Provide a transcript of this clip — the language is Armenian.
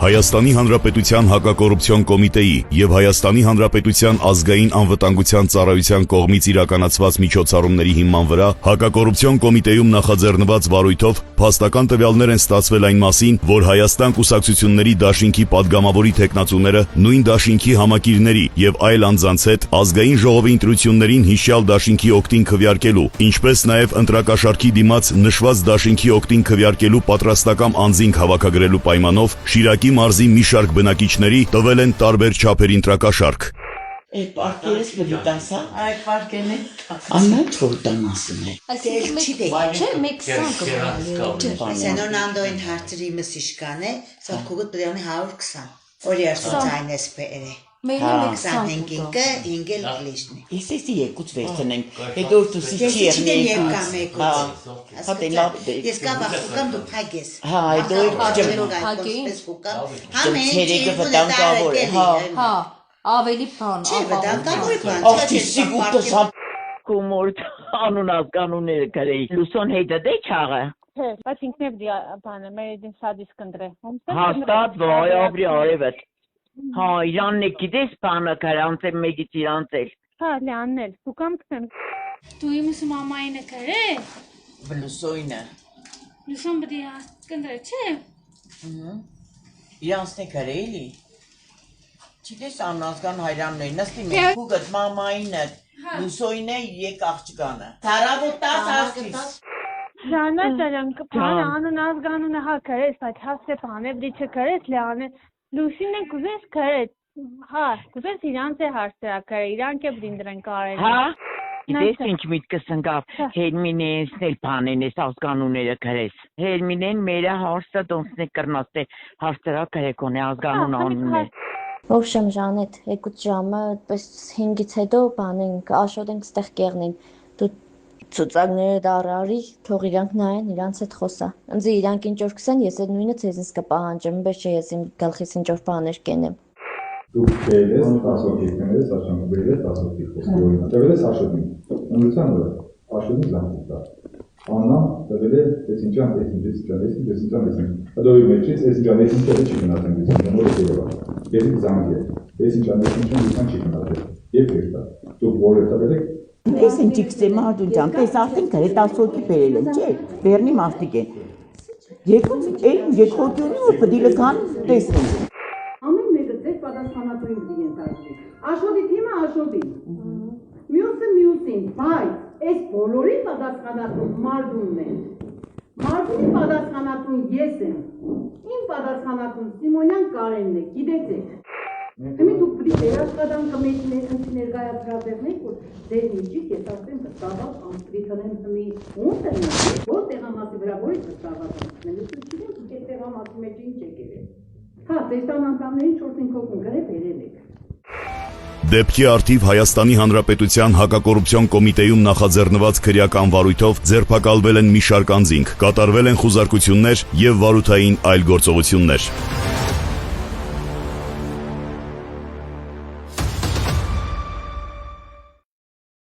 Հայաստանի Հանրապետության հակակոռուպցիոն կոմիտեի եւ Հայաստանի Հանրապետության ազգային անվտանգության ծառայության կողմից իրականացված միջոցառումների հիման վրա հակակոռուպցիոն կոմիտեում նախաձեռնված վարույթով փաստական տվյալներ են ստացվել այն մասին, որ Հայաստան կուսակցությունների դաշինքի падգամավորի տեխնացուները նույն դաշինքի համակիրների եւ այլ անձանց հետ ազգային ժողովի ընտրություններին հիշյալ դաշինքի օգտին քվեարկելու, ինչպես նաեւ ընտրակաշառքի դիմաց նշված դաշինքի օգտին քվեարկելու պատրաստական անձինք հավաքագրելու պայմանով Շիրակի մարզի մի շարք բնակիչների տվել են տարբեր չափերի ընտրակաշառք։ Այդ պարկերս բդիտասա, այդ պարկեն է աննա չորտան ասում է։ Չէ, մեկ սան կողմալի։ Սենոնանդոյն հարցրի մսիշկան է, սատքուգուտ բդյանի 120, որի արսոց այն ես պեր է։ Մերի մեկ սան 25-ինքը ինգել լիշնի։ Ես եկուց վերցնենք, հետո դուսի չի եղնենք։ Հատե լավ դե։ Ես կապախուկամ դու փագես։ Հա, հետո ցերեկը վտանգավոր է, հա, ավելի բան, Չէ, վտանգավոր բան, ախ սիգուտը սա կոմորտ անունած կանոնները գրեի։ Լուսոն հետը դե չաղը։ Չէ, բայց ինքն է բանը, մեր դին սադիս կնդրե։ Հաստատ վայ ապրի արևդ։ Հա, իրանն է գիտես բանը կարանց է մեգից իրանց էլ։ Հա, լյանն էլ, սուկամ կտեն։ Դու իմս մամային է կրե։ Բլուսոյնը։ Լուսան բդի կնդրե, չէ։ Իրանցն է գրեելի։ Չիտես անազգան հայրաններ, նստի մենք հուգըտ մամայինը, լուսոյնը եկ աղջկանը։ Թարավոտաս ասկիս։ Ժանա ճարանք, բանը անուն ազգանունը հա կրես, այդ հասե բանը բդի չկրես, լյանը, լուսին է կուզես կրես, հա, կուզես իրանց է հարսերակրը, իրանք է բդին դրեն կարել։ Հա, գիտես ինչ միտքս ընկավ, հերմինենսն էլ բանեն ես ազգանունները կրես։ Հերմինեն մերը հարսը դոնսն է կրնաստ է հարսերակրը կոնե ազգանուն անուն է։ Ոբշեմ Ժանետ, եկուց ժամը, պես 5-ից հետո բանենք, աշոտ ենք ստեղ կեղնենք, դու ծուծակները դարարի, թող իրանք նայեն, իրանց հետ խոսա։ Ընձի իրանք ինչ-որ կսեն, ես այդ նույնը ձեզնից կպահանջեմ, բայց չէ ես իմ գլխից ինչ-որ բաներ կենեմ։ Դուք բերել ես 10 հոգի կներես, աշոտը բերել ես 10 հոգի խոսքորինը։ Տվել ես աշոտին, ընդրության վրա, աշոտին զանգ տա։ Աննան տվել է տեսինջան, Ադովի մեջից տեսինջան, չի գնացել տեսինջան, որը դերով է։ Եվ զանգ է, տեսինջան, լուսան չի գնացել։ Եվ կերտա, դուք որը տվել եք։ Ես ինչ իքսեմ արդուն ջան, պես արդեն կրե 10 հոգի բերել եմ, չէ, բերնի մարդիկ են։ Երկուց երկհոգյունի ու պդիլական տեսնենք։ Ամեն մեկը ձեր պատասխանատուին դի ենթարկվի։ Աշոտի թիմը աշոտի։ Մյուսը մյուսին, բայց այս բոլորի պատասխանատու մարդունն է։ Մարդունի պատասխանատուն ես եմ։ Իմ պատասխանատուն Սիմոնյան Կարենն է, գիտեցեք։ Հիմա դուք պիտի աշխատանքը մեծ ներկայացրածեք, որ ձեր միջից ես ասեմ կստավալ անսպրիթանեն հմի ոնց է նա, որ տեղամասի վրա որի կստավալ անցնել, ես չգիտեմ դուք այդ տեղամասի մեջ ինչ եք եղել։ Հա, տեսան անդամներին 4-5 հոգուն գրե բերել եք։ Դեպքի արդիվ Հայաստանի Հանրապետության հակակոռուպցիոն կոմիտեում նախաձեռնված քրեական վարույթով ձերբակալվել են մի շարք անձինք, կատարվել են խուզարկություններ եւ վարութային այլ գործողություններ։